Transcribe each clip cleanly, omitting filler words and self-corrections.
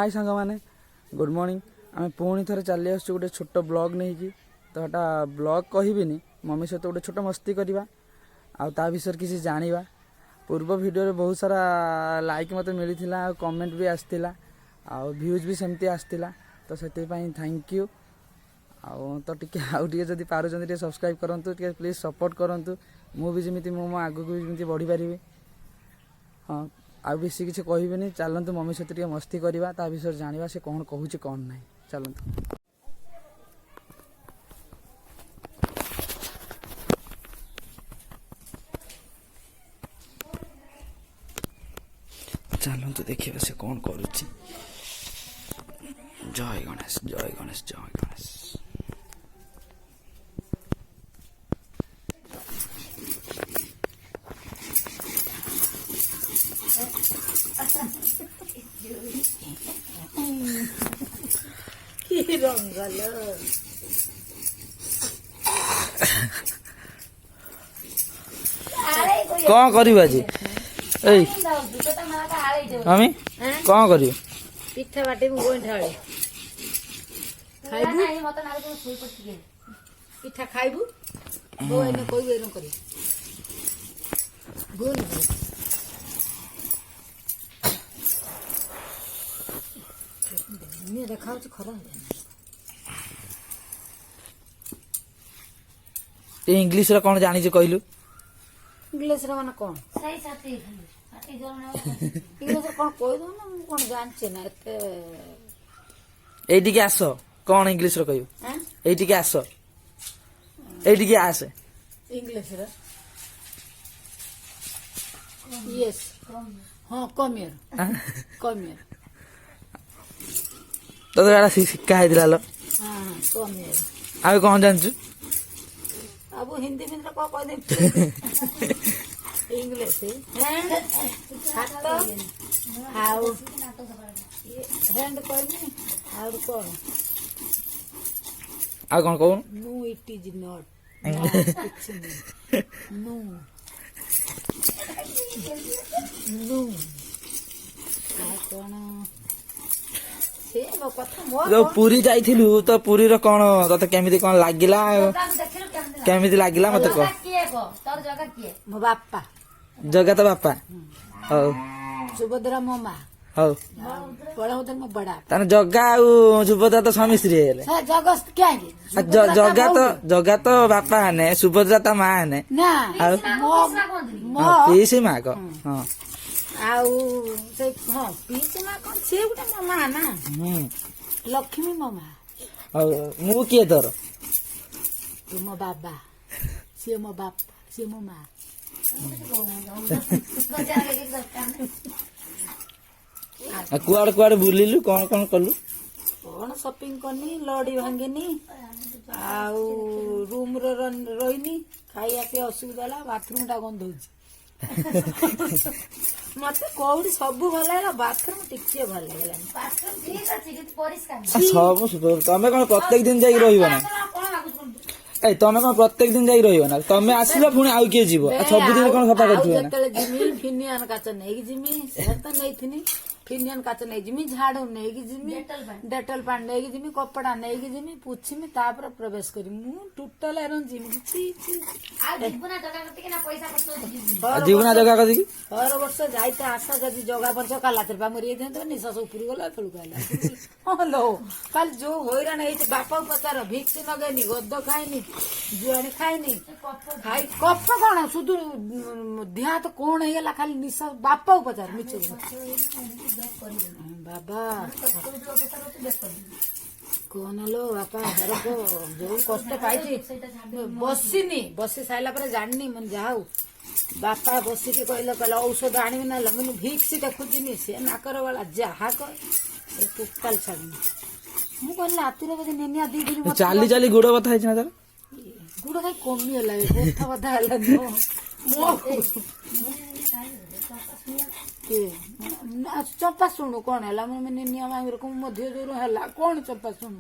हाय सांग मैंने good morning आम पुणी थे चली आस गोटे छोट ब्लॉग नहीं कि तो हटा ब्लॉग कहबिनी मम्मी सहित गोटे छोट मस्ती करवा आ विषय किसी जाना पूर्व वीडियो बहुत सारा लाइक मत मिलता कमेंट भी आसला आ व्यूज भी सेमती आसला तो से थैंक यू तो टे जब पार्टी सब्सक्राइब करूँ प्लीज सपोर्ट करूँ मुझे जमी मो आगू भी बढ़ी पारि हाँ आ बेसी किसी कहबेनि चलतु मम्मी सहित मस्ती करवा ता विषय जाना से कौन कहूँ कौन ना चलतु चलतु देखिए से कौन करुच्ची जय गणेश जय गणेश जय गणेश कौन कर मम्मी कौन कर पिठा बाटे गोइठा पिठा खाइबू देखा खरा इंग्लिश कौन जानी कहलु इंग्लिश माने कौन इंग्लिश कौन कह दो ना कौन जानचे ना एटी आस कौन इंग्लिश कहू एटी आस एटी आस इंग्लिश यस हाँ कम हियर तो शिक्षा है लो हाँ कम हियर आ कौन जानचु अब हिंदी में कह दे इंग्लिश हाथ हाउ हैंड कहनी और कौन आ कौन कहूँ no it is not no no कौन जो पुरी जाइथिलु तो पुरी रो कौन तते केमिति कौन लागिला केमिति लागिला मते कह मो बापा जगह तो बापा हौ सुभद्रा मो माँ हौ बड़ा होता मो बड़ा ताने जगह आ सुभद्रा तो स्वामी स्त्री हेले जगह क्या जगह तो बापा हने सुभद्रा तो माँ हने ना मो पीसी माँ को हां आउ से हां पीसी माँ कौन से गुटे मो माँ ना लक्ष्मी मो माँ मु किए तोर तू मो बाबा से मो बाप से मो माँ कुआड़ कुआड़ बुलिलु कौन कौन कलु कौन शॉपिंग करनी लड़ी भांगिनी आउ रूम रो रहीनी खाइया पे असुविधा है बाथरूम टा गंध मत कौड़ी सब भल है बाथरूम टिके भल सब तमें कौन प्रत्येक दिन जाई रहिबो ना ए तमें कौन प्रत्येक दिन जाई रहिबो ना तमें आसिले पुणी आउ किए जीवो सब दिन कौन सफा करथिबो ना जेतले जिमी फिनियन काच नहीं जिमी से त नहीं थिनी फिनियन काच नहीं जिमी झाड़ू नहीं जिमी डेटल पानी नहीं जिमी कपड़ा नहीं जिमी पुछिमी तापर प्रवेश करी मु टोटल एरन जिमी छी आ जीवना जगह कति ना पैसा पतो जीवना जगह कति हर वर्ष जाइते आशा जदि जगह पर काला तेरपा मरि देतो निश्वास उपरी गला थलु गला हेलो कल जो होइरान हेति बापा पचार भिक्स नगेनी गद्द खाइनी जुआनी खाइनी खाइ कफ कौन शुद्ध देह तो कौन है खाली निश्वास बापा पचार मिछ बाबा कौन लो बापा घर को जो कष्ट पाई बसिनी बसी सारा पर जानी मन जाऊ बापा बसिक कहल औषध आनी ना मुझे भिक्स देखुनी सी नाकर वाला जहा कर टोटाल छाड़ी मुझे कहली रातिर बोधे नेनिया दी दिन चाली चाली गुड़ बता है गुड़ कहीं कमिगला कथा बता चंपा शुणु कौन है मैंने नियम मध्य जोर है कौन चंपा शुणु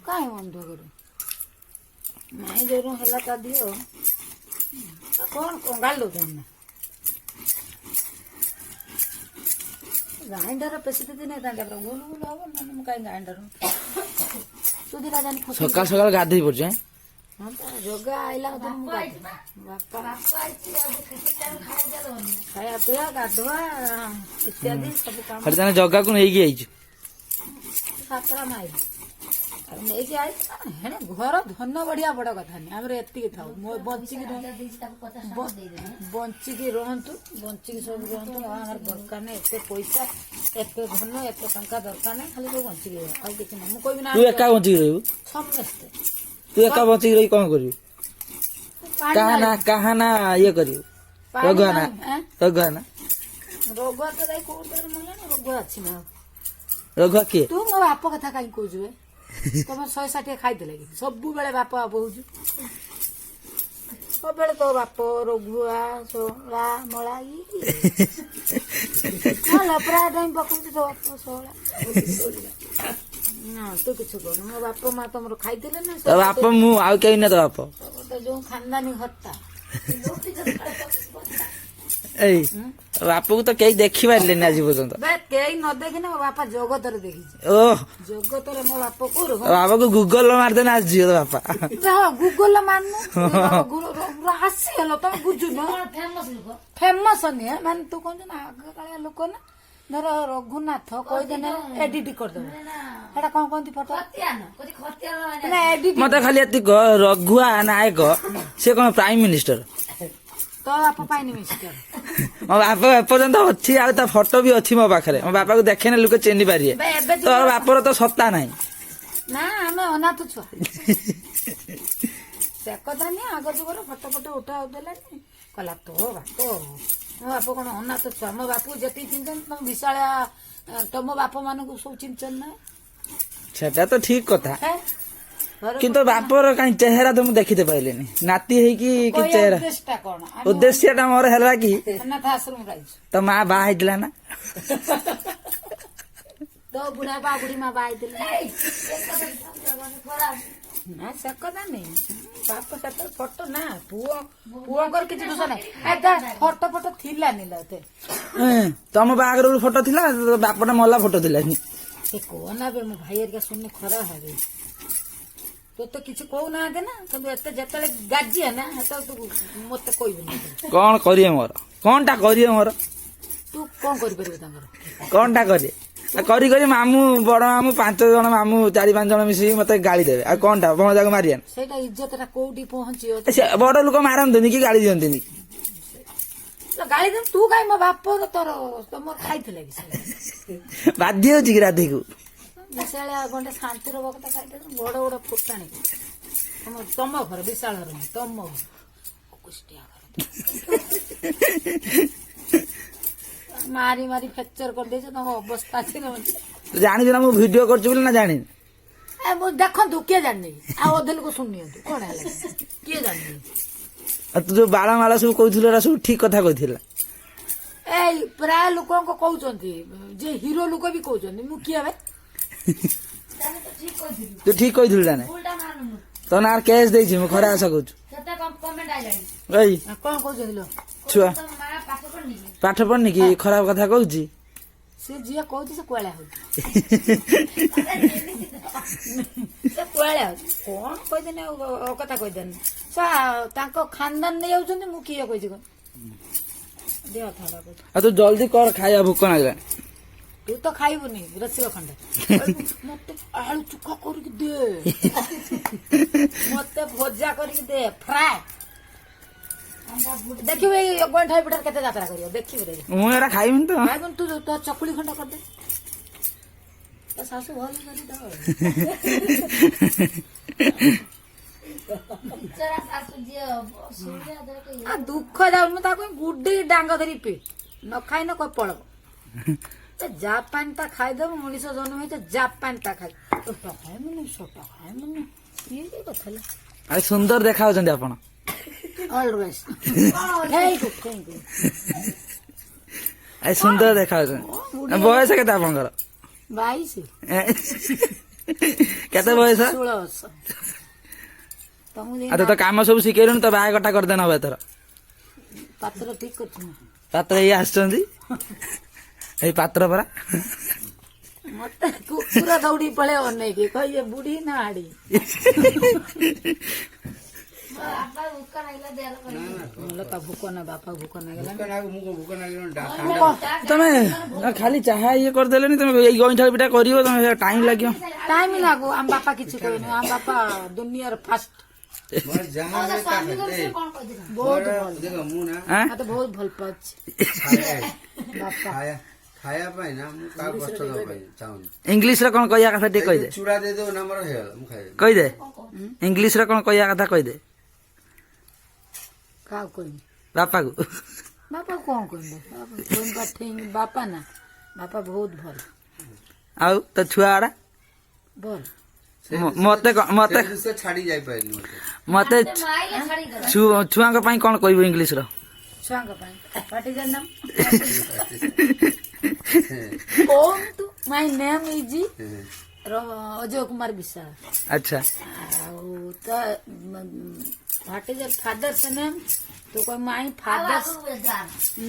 कहीं बंध कर नहीं जोर है दियो कौन गाल ଗ୍ରାଇଣ୍ଡର ପେଶି ଦେଇନି ତାଙ୍କ ଗୁଲ ଗୁଲ ହବ ନହେଲେ ମୁଁ କାହିଁ ଗ୍ରାଇଣ୍ଡର ସୁଧିରା ଜାଣି ସକାଳ ସକାଳ ଗାଧେଇ ପଡୁଛି ହଁ ତ ଯୋଗା ଆଇଲା ମୁଁ ବାପା ଖାଇବା ପିଇବା ଗାଧୁଆ ଇତ୍ୟାଦି ସବୁ କାମ ଖାଲି ତାହେଲେ ଜଗାକୁ ନେଇକି ଆଇଛୁ। ସାତଟା ମାଇଲ ଆଉ ନେଇକି ଆଇଛି ହେଣେ ଘର ଧନ ବଢିଆ ବଡ କଥା ନାହିଁ ଆମର ଏତିକି ଥାଉ ବଞ୍ଚିକି ରୁହନ୍ତୁ ବଞ୍ଚିକି ସବୁ ରୁହନ୍ତୁ ଆଉ ଆମର ଦରକାର ନାହିଁ ଏତେ ପଇସା ଏତେ ଧନ ଏତେ ଟଙ୍କା ଦରକାର ନାହିଁ ଖାଲି ସବୁ ବଞ୍ଚିକି ରହିବ ଆଉ କିଛି ନାହିଁ ମୁଁ କହିବି ନା ତୁ ଏକା ବଞ୍ଚିକି ରହିବୁ ସମସ୍ତେ ତୁ ଏକା ବଞ୍ଚିକି ରହି କଣ କରିବୁ କାହା ନା ଇଏ କରିବୁ ରଘୁଆ ନା ରୋଗ ତ ଯାଇ କୋଉଠି ମିଳିଲାନି ରୋଗ ଅଛି ନା ରଘୁଆ କିଏ ତୁ ମୋ ବାପ କଥା କାହିଁ କହୁଛୁ ତମର 160 ଖାଇଦେଲେ କି ସବୁବେଳେ ବାପ ବାପ ହଉଛୁ ସବୁବେଳେ ତୋ ବାପ ରଘୁଆ ସୋଳା ମଳା ପ୍ରାୟ ଟାଇମ ପକଉଛି ତୋ ବାପ ସୋଳା ନା ତୁ କିଛି କହୁନୁ ମୋ ବାପ ମା ତମର ଖାଇଥିଲେ ନା ତୋ ବାପ ମୁଁ ଆଉ କେହି ନା ତୋ ବାପ ଯୋଉ ଖାନଦାନୀ ହତ୍ତା ଏଇ ବାପକୁ ତ କେହି ଦେଖି ପାରିଲେନି ଆଜି ପର୍ଯ୍ୟନ୍ତ କେହି ନ ଦେଖିନେ ମୋ ବାପା ଜଗତରେ ଦେଖିଛି ଓ ଜଗତରେ ମୋ ବାପ କୋରୁ ବାପାକୁ ଗୁଗଲ ମାରିଦେନେ ଆସିଯିବ ତୋ ବାପା ଗୁଗଲ ମାନୁ ଆସିଗଲ ତମେ ବୁଝୁନ ଫେମସ ନୁହେଁ ମାନେ ତୁ କହୁଛୁ ନା ଆଗକାଳିଆ ଲୋକ ନା ଧର ରଘୁନାଥ କହିଦେନେ ଏଡିଟ କରିଦେବ ସେଟା କଣ କହନ୍ତି ଫଟୋ ଏଡିଟ ମତେ ଖାଲି ଏତିକ ରଘୁଆ ନାୟକ ସେ କଣ ପ୍ରାଇମ ମିନିଷ୍ଟର ତୋ ବାପ ପାଇନି ମିଷ୍ଟର ମୋ ବାପ ଏପର୍ଯ୍ୟନ୍ତ ଅଛି ଆଉ ତା ଫଟୋ ବି ଅଛି ମୋ ପାଖରେ ମୋ ବାପାକୁ ଦେଖେନେ ଲୋକ ଚିହ୍ନି ପାରିବେ ଏବେ ତୋର ବାପର ତ ସତ୍ତା ନାହିଁ ନା ଆମେ ଅନାଥ ଛୁଆ ସେ କଥା ନୁହେଁ ଆଗ ଯୁଗର ଫଟୋ ଫଟୋ ଉଠା ଦେଲାନି କହିଲା ତୋ ବାପ ମୋ ବାପ କଣ ଅନାଥ ଛୁଆ ମୋ ବାପକୁ ଯେତିକି ଚିହ୍ନିଛନ୍ତି ତମ ବିଶାଳିଆ ତମ ବାପ ମାନଙ୍କୁ ସବୁ ଚିହ୍ନିଛନ୍ତି ନା ସେଟା ତ ଠିକ କଥା କିନ୍ତୁ ବାପର କାହିଁ ଚେହେରା ତ ମୁଁ ଦେଖିତେ ପାଇଲିନି ନାତି ହେଇକି କି ଚେହେରା ଉଦ୍ଦେଶ୍ୟଟା କଣ ଉଦ୍ଦେଶ୍ୟ ଟା ମୋର ହେଲା କି ଅନାଥ ଆଶ୍ରମ ରହିଛୁ ତ ମା ବାହା ହେଇଥିଲା ନା ତୋ ବୁଢା ବା ବୁଢୀ ମା ବାହା ହେଇଥିଲେ ନା ସେ କଥା ନାଇଁ ବାପ ସେତେବେଳେ ଫଟୋ ନା ପୁଅଙ୍କର କିଛି ଦୋଷ ନାହିଁ ଫଟୋ ଫଟୋ ଥିଲାନି ଏତେ ତମ ବାହାଘର ଫଟୋ ଥିଲା ବାପଟା ମଲା ଫଟୋ ଥିଲାନି ସେ କହନା ବେ ମୋ ଭାଇ ହେରିକା ଶୁଣିଲେ ଖରାପ ହେବେ ତୁ ତ କିଛି କହୁନାହାନ୍ତି ନା କିନ୍ତୁ ଏତେ ଯେତେବେଳେ ଗାଜିଆ ନା ସେତେବେଳେ ତୁ ମତେ କହିବୁନି କଣ କରିବେ ମୋର କଣଟା କରିବେ ମୋର ତୁ କଣ କରିପାରିବୁ ତାଙ୍କର କଣଟା କରିବେ କରି କରି ମାମୁଁ ବଡ ମାମୁଁ 5 ଜଣ ମାମୁଁ 4-5 ଜଣ ମିଶିକି ମତେ ଗାଳି ଦେବେ ଆଉ କଣଟା ଭଣଜାକୁ ମାରିବା ସେଇଟା ଇଜ୍ଜତଟା କୋଉଠି ପହଞ୍ଚିବ ବଡ ଲୋକ ମାରନ୍ତିନି କି ଗାଳି ଦିଅନ୍ତିନି ଗାଳି ଦେବୁ ତୁ କାହିଁ ମୋ ବାପ ତୋର ତମର ଖାଇଥିଲେ କି ବାଧ୍ୟ ହଉଛି କି ରାଧିକୁ ବିଶାଳିଆ ଗଣ୍ଡେ ଶାନ୍ତିର ବକଟା ଖାଇଦେବୁ ବଡ ବଡ ଫୁଟାଣି ତମ ଘର ବିଶାଳ ଘର ନୁହେଁ ତମ ଘର କୁଷ୍ଟିଆ ଘର ମାରି ମାରି ଫ୍ରାକ୍ଚର କରିଦେଇଛ ତମ ଅବସ୍ଥା ଅଛି ଜାଣିଛୁ ନା ମୁଁ ଭିଡିଓ କରୁଛି ବୋଲି ନା ଜାଣିନି ଦେଖନ୍ତୁ କିଏ ଜାଣିନି ଆଉ ଅଧେ ଲୋକ ଶୁଣିନିଅନ୍ତୁ କଣ ହେଲା କିଏ ଜାଣିନି ତୁ ଯୋଉ ବାଳ ମାଳ ସବୁ କହୁଥିଲୁ ଏରା ସବୁ ଠିକ କଥା କହିଥିଲା ଏଇ ପ୍ରାୟ ଲୋକଙ୍କ କହୁଛନ୍ତି ଯେ ହିରୋ ଲୋକ ବି କହୁଛନ୍ତି ମୁଁ କିଏ ଭାଇ ତୁ ଠିକ କହିଥିଲୁ ନା ତୋ ନାଁ କେସ୍ ଦେଇଛି ମୁଁ ଖରା ଆଶା କହୁଛୁ ଏଇ କଣ କହୁଛନ୍ତି ଲୋ ଛୁଆ ପାଠ ପଢନି କି ଖରାପ କଥା କହୁଛି ସେ ଯିଏ କହୁଛି ସେ କୁଆଳିଆ ହଉଛି ସେ କୁଆଳିଆ ହଉଛି କଣ କହିଦେନି କଥା କହିଦେନି ତାଙ୍କ ଖାନଦାନ ନେଇ ଯାଉଛନ୍ତି ମୁଁ କିଏ କହିଛି କଣ ଦେହ ଥଣ୍ଡା କରୁଛି ଆଉ ତୁ ଜଲ୍ଦି କର ଖାଇବା ଭୋକ ଲାଗିଲାଣି ତୁ ତ ଖାଇବୁନି ରସିକ ଖଣ୍ଡେ ମତେ ଆଳୁ ଚୁଖା କରିକି ଦେ ମତେ ଭଜା କରିକି ଦେ ଫ୍ରାଏ ଦେଖିବୁ ଏଇ ଗଇଁଠା ପିଠାରେ କେତେ ଯାତ୍ରା କରିବ ଦେଖିବୁ ମୁଁ ଏରା ଖାଇବିନି ତ ଖାଇବୁନି ତୁ ତୋ ଚକୁଳି ଖଣ୍ଡ କରିଦେ ତୋ ଶାଶୁ ଭଲ କରିଦବ ଦୁଃଖ ଯାଉନି ତାକୁ ଗୁଡି ଡାଙ୍ଗ ଧରି ପି ନ ଖାଇନ କ ପଳବ ଜାପାନ ତା ଖାଇଦବ ମଣିଷ ଜନ୍ମ ହେଇଛ ଜାପାନ ତା ଖାଇ ଖାଇମୁନି ସୋଟା ଖାଇମୁନି ଇଏ କି କଥା ହେଲା ଆରେ ସୁନ୍ଦର ଦେଖା ଯାଉଛନ୍ତି ଆପଣ ଅଲୱେଜ ସୁନ୍ଦର ଦେଖା ଯାଉଛନ୍ତି ବୟସ କେତେ ଆପଣଙ୍କର 22 କେତେ ବୟସ 16 ବର୍ଷ ତମକୁ ଆଉ ତ କାମ ସବୁ ଶିଖେଇଲୁଣି ତ ବାହାଘରଟା କରିଦେନ ହବ ଏଥର ପାତ୍ର ଠିକ କରୁଛୁ ପାତ୍ର ଇଏ ଆସିଛନ୍ତି ଏଇ ପାତ୍ର ପରା ମତେ କୁକୁର ଦୌଡ଼ି ପଳେଇ ଅନେଇକି କହିବେ ବୁଢୀ ନା ଆଡି ବାପା ଭୁକ ନାଗିଲା ଦେହ ଲୋକ ଭୁକ ନା ବାପା ଭୁକ ନାଗିଲା ତମେ ଖାଲି ଚାହା ଇଏ କରିଦେଲେନି ତମେ ଏଇ ଗଇଁଠା ପିଠା କରିବ ତମେ ଟାଇମ ଲାଗିବ ଟାଇମ ଲାଗୁ ଆମ ବାପା କିଛି କହିନି ଆମ ବାପା ଦୁନିଆର ଫାଷ୍ଟ ସ୍ୱାମୀ କଣ କହିଥିଲା ବହୁତ ଭଲ ଆଁ? ମତେ ବହୁତ ଭଲ ପାଉଛି ବାପା ଖାଇବା ପାଇଁ ନା ମୁଁ କାହାକୁ କଷ୍ଟ ଦେବା ପାଇଁ ଚାହୁଁନି। ଇଂଲିଶରେ କଣ କହିବା କଥା ଟିକେ କହିଦେ ଚୁଡ଼ା ଦେଇଦେବ ନା ମୋର ହେଇଗଲା ମୁଁ ଖାଇଦେବି। କହିଦେ ଇଂଲିଶରେ କଣ କହିବା କଥା କହିଦେ କାହାକୁ କହିନି ବାପାକୁ ବାପା କଣ କହିବ ବାପା ନା ବାପା ବହୁତ ଭଲ ଆଉ ତ ଛୁଆ ଆଡା ଭଲ ମତେ ମତେ ସେ ଛାଡି ଯାଇପାରିନି ମତେ। ମତେ ମାଇଲେ ଛାଡିଦେଲା ଛୁଆଙ୍କ ପାଇଁ କଣ କହିବୁ ଇଂଲିଶର ଛୁଆଙ୍କ ପାଇଁ ପାଟିଜର ନାମ କୁହନ୍ତୁ my name is Ajay Kumar Vishal ଆଚ୍ଛା ଆଉ ତ ଫାଦର୍ସ ନେମ୍ ତୁ କହ ମାଇ ଫାଦର୍ସ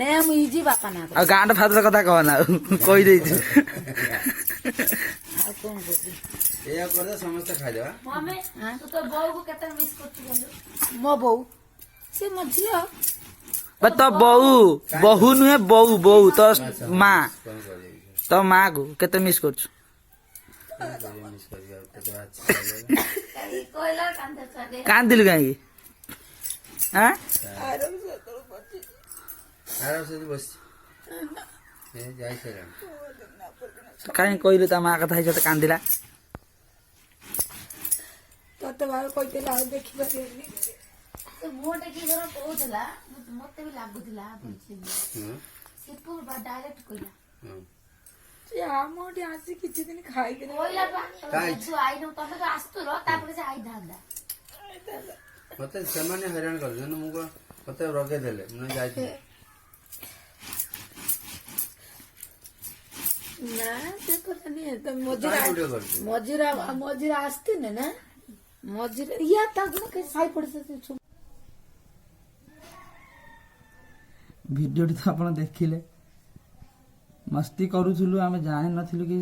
ନେମ୍ ଇଜି ବାପା ନା ଆଉ ଗାଁଟା ଫାଦର କଥା କହନା ଆଉ କହିଦେଇଛୁ ଆଉ କଣ କହୁଛି ଏଇଆ କରିଦେ ସମସ୍ତେ ଖାଇଦେବା। ମମି ତୁ ତ ବୋଉକୁ କେତେ ମିସ୍ କରୁଛୁ କହିଲୁ ମୋ ବୋଉ ସେ ମୋ ଝିଅ ବା ତୋ ବୋହୁ ନୁହେଁ ବୋଉ ତୋ ମା କଣ କରିବି ତୋ ମା କୁ କେତେ ମିସ୍ କରୁଛୁ ମିସ୍ କରିବି ଆଉ କେତେ ଅଛି କହିଲା କାନ୍ଦ ଛାଡେ କାନ୍ଦିଲୁ କାହିଁକି ଆଁ ଆର ସେଠି ବସିଛି ଯାଇ ସାରିଲାଣି କାହିଁ କହିଲୁ ତା ମା କଥା ହେଇଛ କାନ୍ଦିଲା ତତେ ବାର କହିଥିଲା ଆଉ ଦେଖିପାରିବନି ସେ ମୁହଁ ଟେକି ଧର କହୁଥିଲା ମତେ ବି ଲାଗୁଥିଲା ସିପୁ ଡାଇରେକ୍ଟ କହିଲା ସେ ଆମ ଏଠି ଆସି କିଛି ଦିନ ଖାଇକି କହିଲା ପା ତୁ ଆଇନ ତମେ ତ ଆସୁଥିଲ ତାପରେ ସେ ଆଇଥାନ୍ତା ମତେ ସେମାନେ ହଇରାଣ କରୁଛନ୍ତି ମୁଁ କଣ ମତେ ରଗେଇଦେଲେ ମୁଁ ଯାଇଥିଲି ନା ସେ କଥା ନୁହେଁ ତ କାଇଁ ଭିଡିଓ କରୁଛୁ ମଝିରେ ଆସିଥିଲେ ନା ମଝିରେ ଇୟା ତାକୁ ସାଇ ପଡିଶା ଭିଡ଼ିଓଟି ତ ଆପଣ ଦେଖିଲେ ମସ୍ତି କରୁଥିଲୁ ଆମେ ଜାଣିନଥିଲୁ କି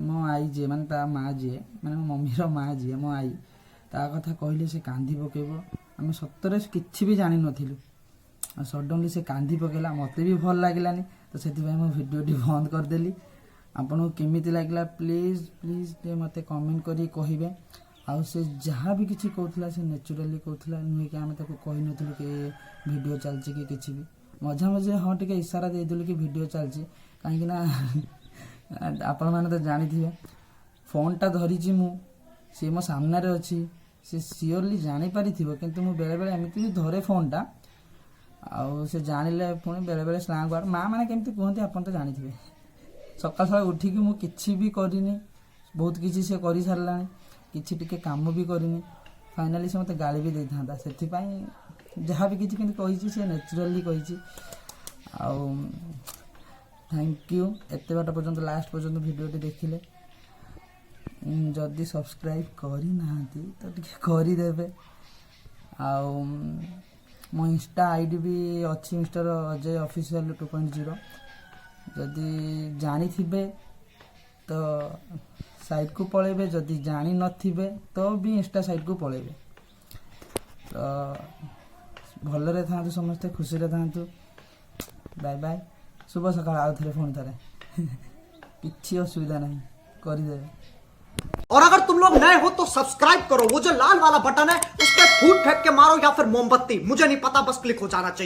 ମୋ ଆଈ ଯିଏ ମାନେ ତା ମା ଯିଏ ମାନେ ମୋ ମମିର ମା ଯିଏ ମୋ ଆଈ ତା କଥା କହିଲେ ସେ କାନ୍ଦି ପକେଇବ ଆମେ ସତରେ କିଛି ବି ଜାଣିନଥିଲୁ ଆଉ ସଡନଲି ସେ କାନ୍ଦି ପକେଇଲା ମୋତେ ବି ଭଲ ଲାଗିଲାନି ତ ସେଥିପାଇଁ ମୁଁ ଭିଡ଼ିଓଟି ବନ୍ଦ କରିଦେଲି ଆପଣଙ୍କୁ କେମିତି ଲାଗିଲା ପ୍ଲିଜ୍ ଟିକେ ମୋତେ କମେଣ୍ଟ କରି କହିବେ ଆଉ ସେ ଯାହା ବି କିଛି କହୁଥିଲା ସେ ନ୍ୟାଚୁରାଲି କହୁଥିଲା ନୁହେଁ କି ଆମେ ତାକୁ କହିନଥିଲୁ କି ଭିଡ଼ିଓ ଚାଲିଛି କି କିଛି ବି ମଝା ମଝିରେ ହଁ ଟିକେ ଇସାରା ଦେଇଦେଲୁ କି ଭିଡ଼ିଓ ଚାଲିଛି କାହିଁକି ନା ଆପଣମାନେ ତ ଜାଣିଥିବେ ଫୋନ୍ଟା ଧରିଛି ମୁଁ ସିଏ ମୋ ସାମ୍ନାରେ ଅଛି ସେ ସିଓରଲି ଜାଣିପାରିଥିବ କିନ୍ତୁ ମୁଁ ବେଳେବେଳେ ଏମିତି ବି ଧରେ ଫୋନ୍ଟା ଆଉ ସେ ଜାଣିଲେ ପୁଣି ବେଳେବେଳେ ସ୍ଲାଙ୍ଗ ୱାର୍ଡ ମା ମାନେ କେମିତି କୁହନ୍ତି ଆପଣ ତ ଜାଣିଥିବେ ସକାଳ ସକାଳ ଉଠିକି ମୁଁ କିଛି ବି କରିନି ବହୁତ କିଛି ସେ କରିସାରିଲାଣି କିଛି ଟିକେ କାମ ବି କରିନି ଫାଇନାଲି ସେ ମୋତେ ଗାଳି ବି ଦେଇଥାନ୍ତା ସେଥିପାଇଁ ଯାହା ବି କିଛି କିନ୍ତୁ କହିଛି ସେ ନ୍ୟାଚୁରାଲି କହିଛି ଆଉ ଥ୍ୟାଙ୍କ ୟୁ ଏତେ ବାଟ ପର୍ଯ୍ୟନ୍ତ ଲାଷ୍ଟ ପର୍ଯ୍ୟନ୍ତ ଭିଡ଼ିଓଟି ଦେଖିଲେ ଯଦି ସବସ୍କ୍ରାଇବ୍ କରିନାହାନ୍ତି ତ ଟିକେ କରିଦେବେ ଆଉ ମୋ ଇନଷ୍ଟା ଆଇଡି ବି ଅଛି ମିଷ୍ଟର ଅଜୟ ଅଫିସିଆଲ 2.0 ଯଦି ଜାଣିଥିବେ ତ ସାଇଟ୍କୁ ପଳେଇବେ ଯଦି ଜାଣିନଥିବେ ତ ବି ଇନଷ୍ଟା ସାଇଟ୍କୁ ପଳେଇବେ ତ ଭଲରେ ଥାଆନ୍ତୁ ସମସ୍ତେ ଖୁସିରେ ଥାଆନ୍ତୁ ବାଏ ବାଏ ଶୁଭ ସକାଳ ଆଉ ଥରେ ପୁଣି ଥରେ କିଛି ଅସୁବିଧା ନାହିଁ କରିଦେବେ और अगर तुम लोग नए हो तो सब्सक्राइब करो वो जो लाल वाला बटन है उस पर फूट फेंक के मारो या फिर मोमबत्ती मुझे नहीं पता बस क्लिक हो जाना चाहिए।